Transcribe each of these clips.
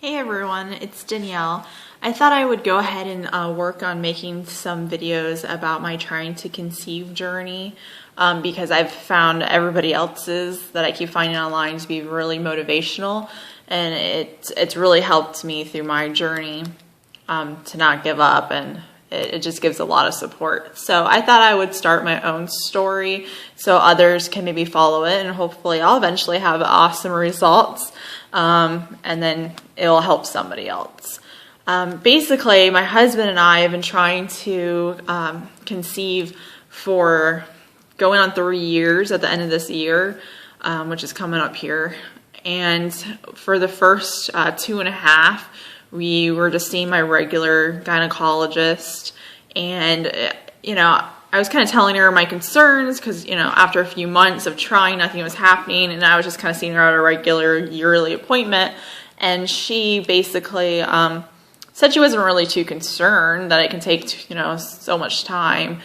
Hey everyone, it's Danielle. I thought I would go ahead and work on making some videos about my trying to conceive journey because I've found everybody else's that I keep finding online to be really motivational, and it's really helped me through my journey to not give up, and it just gives a lot of support. So I thought I would start my own story so others can maybe follow it, and hopefully I'll eventually have awesome results. And then it'll help somebody else. Basically, my husband and I have been trying to conceive for going on 3 years at the end of this year, which is coming up here. And for the first 2.5, we were just seeing my regular gynecologist. And, I was kind of telling her my concerns because, after a few months of trying, nothing was happening. And I was just kind of seeing her at a regular yearly appointment. And she basically said she wasn't really too concerned, that it can take, so much time.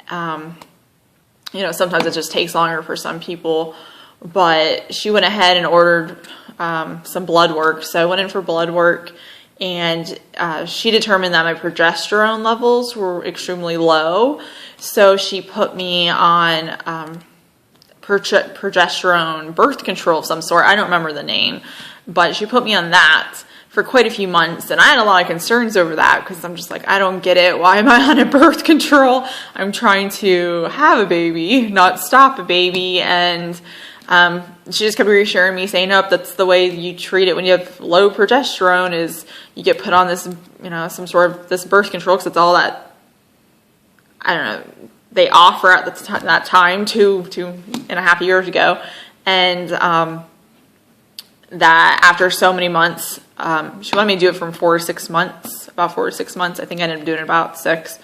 Sometimes it just takes longer for some people. But she went ahead and ordered some blood work. So I went in for blood work. And she determined that my progesterone levels were extremely low. So she put me on progesterone birth control of some sort. I don't remember the name. But she put me on that for quite a few months. And I had a lot of concerns over that because I'm just like, I don't get it. Why am I on a birth control? I'm trying to have a baby, not stop a baby. And she just kept reassuring me, saying, nope, that's the way you treat it when you have low progesterone, is you get put on this, some sort of this birth control, because it's all that, they offer at that time, 2.5 years ago. And that after so many months, she wanted me to do it from 4 to 6 months, about 4 to 6 months. I think I ended up doing it about 6.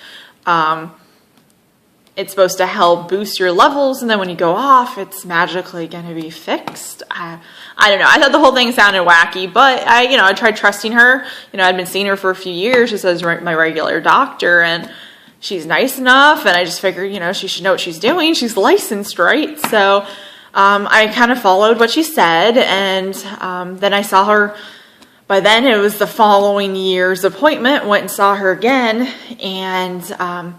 It's supposed to help boost your levels, and then when you go off, it's magically going to be fixed. I don't know. I thought the whole thing sounded wacky, but I tried trusting her. I'd been seeing her for a few years just as my regular doctor, and she's nice enough, and I just figured, she should know what she's doing. She's licensed, right? So I kind of followed what she said, and then I saw her. By then, it was the following year's appointment. Went and saw her again, and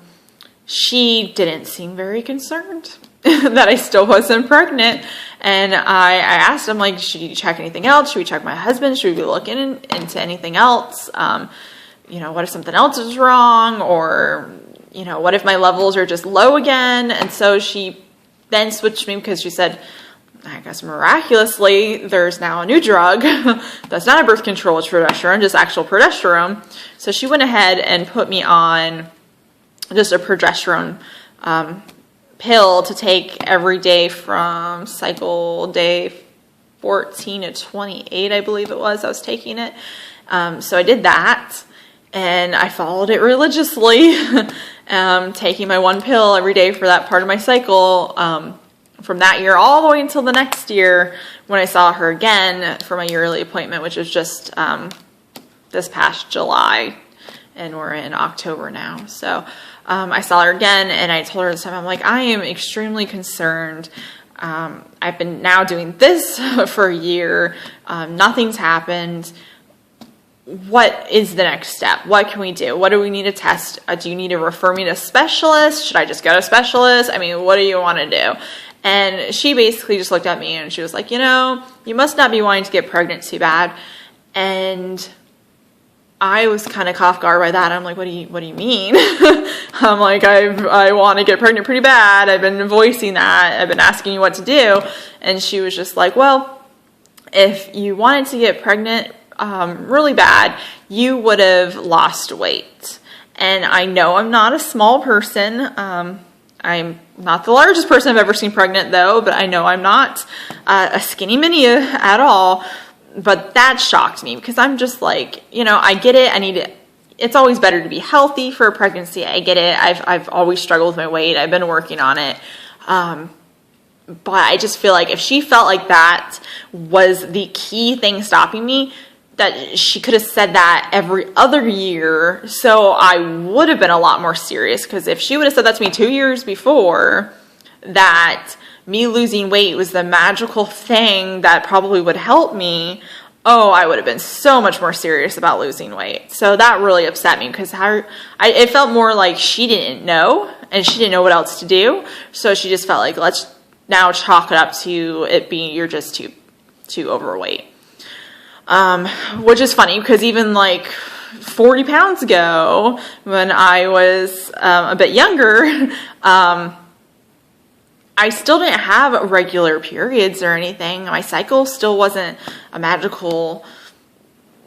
she didn't seem very concerned that I still wasn't pregnant. And I asked him, should you check anything else? Should we check my husband? Should we be looking into anything else? What if something else is wrong? Or, what if my levels are just low again? And so she then switched me because she said, I guess miraculously, there's now a new drug that's not a birth control, it's progesterone, just actual progesterone. So she went ahead and put me on just a progesterone pill to take every day from cycle day 14 to 28, I believe it was. I was taking it. So I did that, and I followed it religiously, taking my one pill every day for that part of my cycle from that year all the way until the next year when I saw her again for my yearly appointment, which was just this past July. And we're in October now. So I saw her again, and I told her this time, I'm like, I am extremely concerned. I've been now doing this for a year. Nothing's happened. What is the next step? What can we do? What do we need to test? Do you need to refer me to a specialist? Should I just go to a specialist? What do you want to do? And she basically just looked at me, and she was like, you must not be wanting to get pregnant too bad. And I was kind of caught off guard by that. I'm like, what do you mean? I'm like, I want to get pregnant pretty bad. I've been voicing that. I've been asking you what to do. And she was just like, well, if you wanted to get pregnant really bad, you would have lost weight. And I know I'm not a small person. I'm not the largest person I've ever seen pregnant, though, but I know I'm not a skinny mini at all. But that shocked me because I'm just like, I get it. I need it. It's always better to be healthy for a pregnancy. I get it. I've always struggled with my weight. I've been working on it. But I just feel like if she felt like that was the key thing stopping me, that she could have said that every other year. So I would have been a lot more serious, because if she would have said that to me 2 years before, that me losing weight was the magical thing that probably would help me, oh, I would have been so much more serious about losing weight. So that really upset me because it felt more like she didn't know and she didn't know what else to do. So she just felt like, let's now chalk it up to it being you're just too overweight. Which is funny because even like 40 pounds ago when I was a bit younger, I still didn't have regular periods or anything. My cycle still wasn't a magical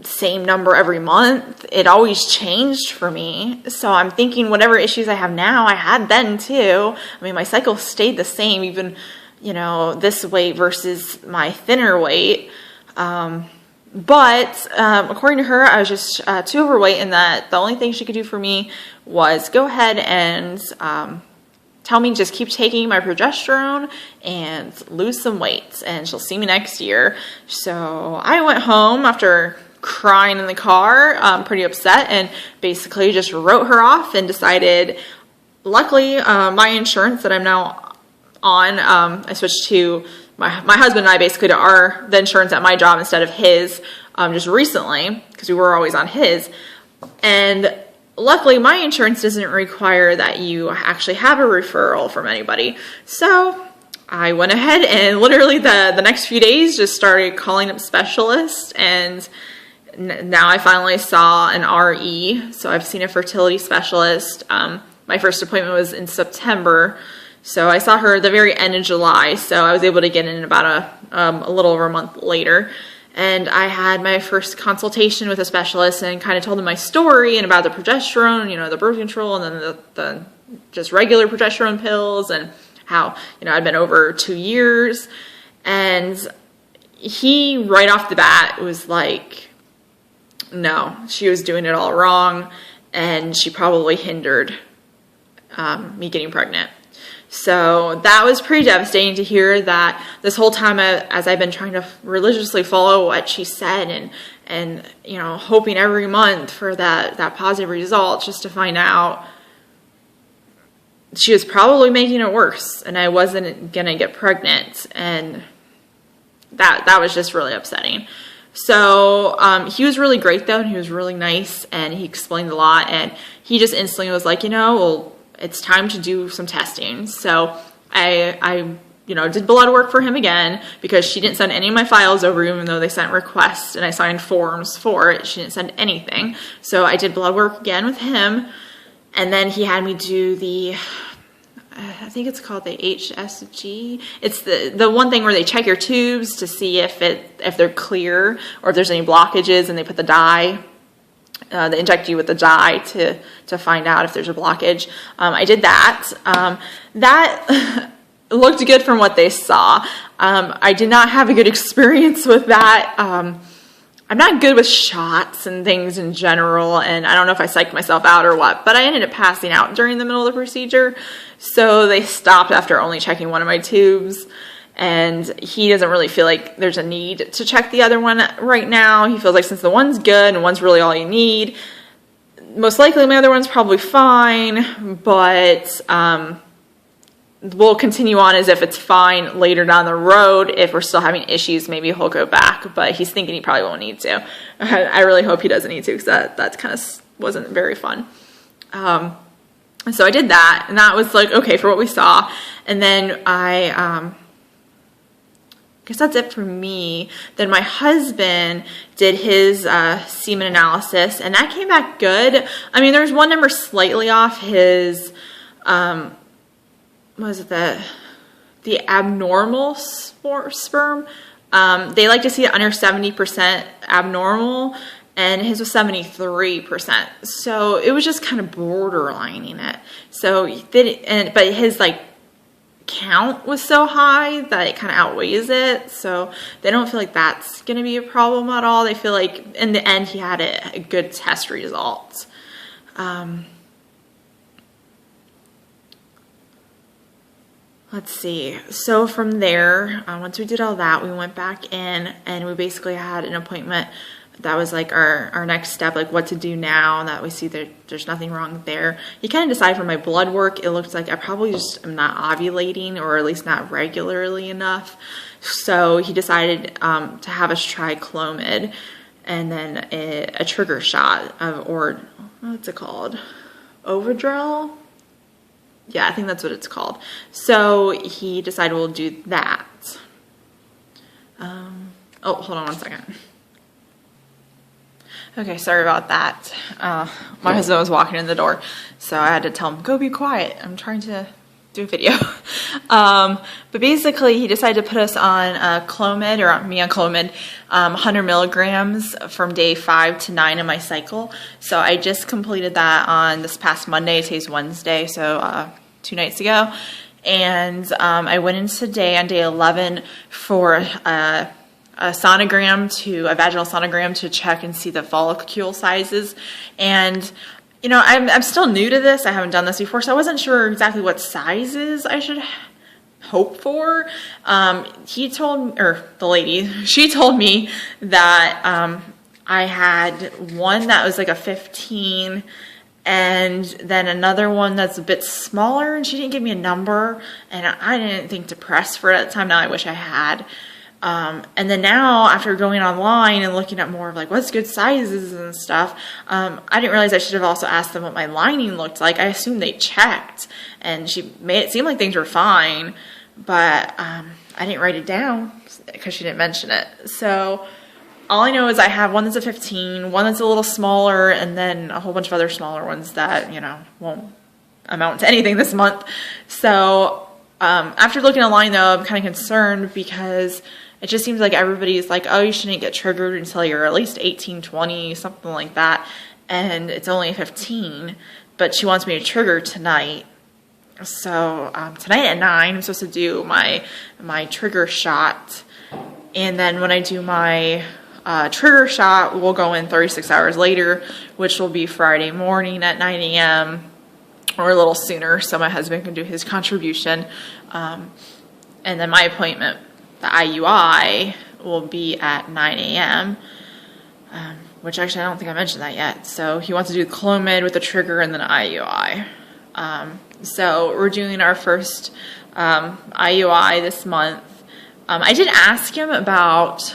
same number every month. It always changed for me. So I'm thinking whatever issues I have now, I had then too. I mean, my cycle stayed the same, even, you know, this weight versus my thinner weight. But according to her, I was just too overweight, and that the only thing she could do for me was go ahead and tell me just keep taking my progesterone and lose some weight, and she'll see me next year. So I went home after crying in the car, pretty upset, and basically just wrote her off and decided, luckily, my insurance that I'm now on, I switched to my husband and I basically to the insurance at my job instead of his, just recently, because we were always on his. And luckily, my insurance doesn't require that you actually have a referral from anybody. So I went ahead and literally the next few days just started calling up specialists, and now I finally saw an RE. So I've seen a fertility specialist. My first appointment was in September. So I saw her at the very end of July. So I was able to get in about a little over a month later. And I had my first consultation with a specialist and kind of told them my story and about the progesterone, you know, the birth control, and then the just regular progesterone pills, and how, you know, I'd been over 2 years. And he, right off the bat, was like, no, she was doing it all wrong, and she probably hindered me getting pregnant. So that was pretty devastating to hear that this whole time as I've been trying to religiously follow what she said and you know, hoping every month for that positive result, just to find out she was probably making it worse and I wasn't going to get pregnant. And that was just really upsetting. So he was really great though, and he was really nice, and he explained a lot, and he just instantly was like, you know, well, it's time to do some testing. So I you know, did blood work for him again, because she didn't send any of my files over, even though they sent requests and I signed forms for it. She didn't send anything. So I did blood work again with him. And then he had me do I think it's called the HSG. It's the one thing where they check your tubes to see if they're clear or if there's any blockages, and they put the dye. They inject you with the dye to find out if there's a blockage. I did that. That looked good from what they saw. I did not have a good experience with that. I'm not good with shots and things in general, and I don't know if I psyched myself out or what, but I ended up passing out during the middle of the procedure. So they stopped after only checking one of my tubes. And he doesn't really feel like there's a need to check the other one right now. He feels like since the one's good and one's really all you need, most likely my other one's probably fine, but we'll continue on as if it's fine later down the road. If we're still having issues, maybe he'll go back, but he's thinking he probably won't need to. I really hope he doesn't need to, because that kind of wasn't very fun. And so I did that, and that was like, okay, for what we saw. And then I guess that's it for me. Then my husband did his semen analysis, and that came back good. I mean, there's one number slightly off. His what was it, the abnormal sperm? They like to see it under 70% abnormal, and his was 73%. So it was just kind of borderlining it. So but his like count was so high that it kind of outweighs it, so they don't feel like that's going to be a problem at all. They feel like in the end he had a good test result. Let's see. So from there, once we did all that, we went back in and we basically had an appointment that was like our next step, like what to do now that we see that there's nothing wrong there. He kind of decided from my blood work, it looks like I probably just am not ovulating, or at least not regularly enough. So he decided to have us try Clomid and then a trigger shot of, or what's it called? Ovidrel? Yeah, I think that's what it's called. So he decided we'll do that. Oh, hold on one second. Okay, sorry about that. My husband was walking in the door, so I had to tell him, go be quiet. I'm trying to do a video. But basically, he decided to put us on Clomid, or me on Clomid, 100 milligrams from day 5 to 9 of my cycle. So I just completed that on this past Monday. Today's Wednesday, so 2 nights ago. And I went in today on day 11 for a vaginal sonogram to check and see the follicle sizes. And, you know, I'm still new to this. I haven't done this before, so I wasn't sure exactly what sizes I should hope for. He told, or the lady, she told me that I had one that was like a 15, and then another one that's a bit smaller, and she didn't give me a number, and I didn't think to press for it at the time. Now I wish I had. And then now, after going online and looking at more of like what's good sizes and stuff, I didn't realize I should have also asked them what my lining looked like. I assumed they checked, and she made it seem like things were fine, but I didn't write it down because she didn't mention it. So all I know is I have one that's a 15, one that's a little smaller, and then a whole bunch of other smaller ones that, you know, won't amount to anything this month. So after looking online, though, I'm kind of concerned because it just seems like everybody's like, oh, you shouldn't get triggered until you're at least 18, 20, something like that. And it's only 15, but she wants me to trigger tonight. So tonight at 9, I'm supposed to do my trigger shot. And then when I do my trigger shot, we'll go in 36 hours later, which will be Friday morning at 9 a.m. or a little sooner, so my husband can do his contribution. And then my appointment, the IUI, will be at 9 a.m., which actually I don't think I mentioned that yet. So he wants to do Clomid with the trigger and then IUI. So we're doing our first IUI this month. I did ask him about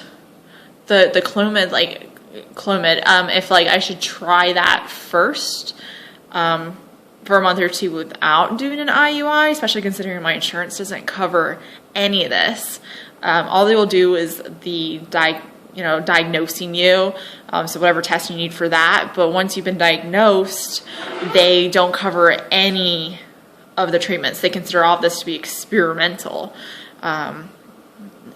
the Clomid, if like I should try that first for a month or two without doing an IUI, especially considering my insurance doesn't cover any of this. All they will do is the diagnosing you, so whatever test you need for that. But once you've been diagnosed, they don't cover any of the treatments. They consider all of this to be experimental.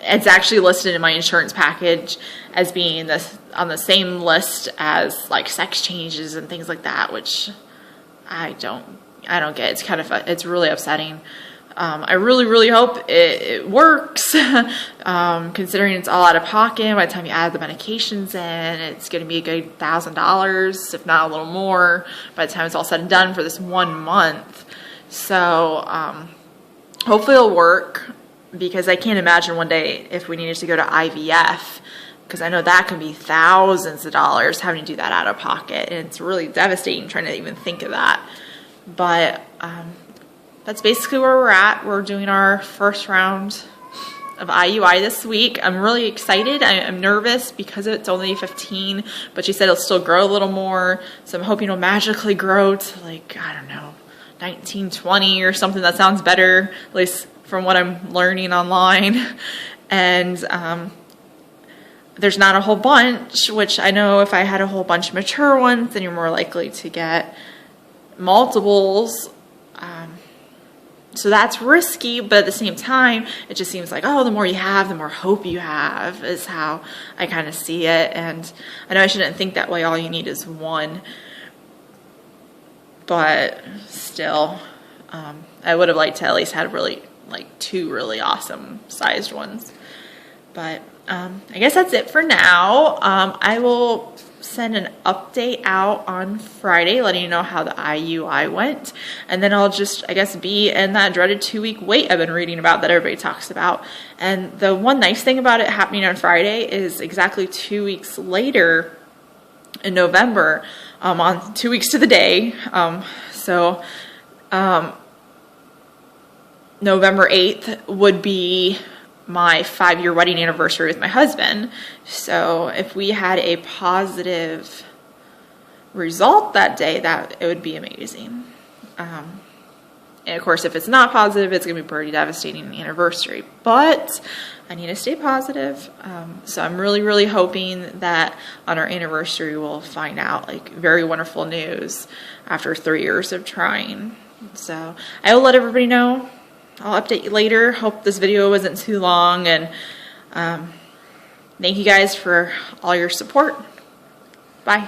It's actually listed in my insurance package as being on the same list as like sex changes and things like that, which I don't get. It's really upsetting. I really hope it works, considering it's all out of pocket. By the time you add the medications in, it's going to be a good $1,000, if not a little more, by the time it's all said and done for this 1 month. So hopefully it'll work, because I can't imagine one day if we needed to go to IVF, because I know that can be thousands of dollars having to do that out of pocket, and it's really devastating trying to even think of that. But that's basically where we're at. We're doing our first round of IUI this week. I'm really excited. I'm nervous because it's only 15, but she said it'll still grow a little more, so I'm hoping it'll magically grow to, like, I don't know, 19, 20 or something. That sounds better, at least from what I'm learning online. And there's not a whole bunch, which I know if I had a whole bunch of mature ones, then you're more likely to get multiples. So that's risky, but at the same time, it just seems like, oh, the more you have, the more hope you have, is how I kind of see it. And I know I shouldn't think that way. All you need is one. But still, I would have liked to at least have really, like, 2 really awesome sized ones. But I guess that's it for now. I will send an update out on Friday letting you know how the IUI went, and then I'll just, I guess, be in that dreaded 2-week wait I've been reading about that everybody talks about. And the one nice thing about it happening on Friday is exactly 2 weeks later in November, on 2 weeks to the day. November 8th would be my 5-year wedding anniversary with my husband. So if we had a positive result that day, that it would be amazing. And of course, if it's not positive, it's going to be pretty devastating anniversary. But I need to stay positive. So I'm really, really hoping that on our anniversary, we'll find out like very wonderful news after 3 years of trying. So I will let everybody know. I'll update you later. Hope this video wasn't too long. And thank you guys for all your support. Bye.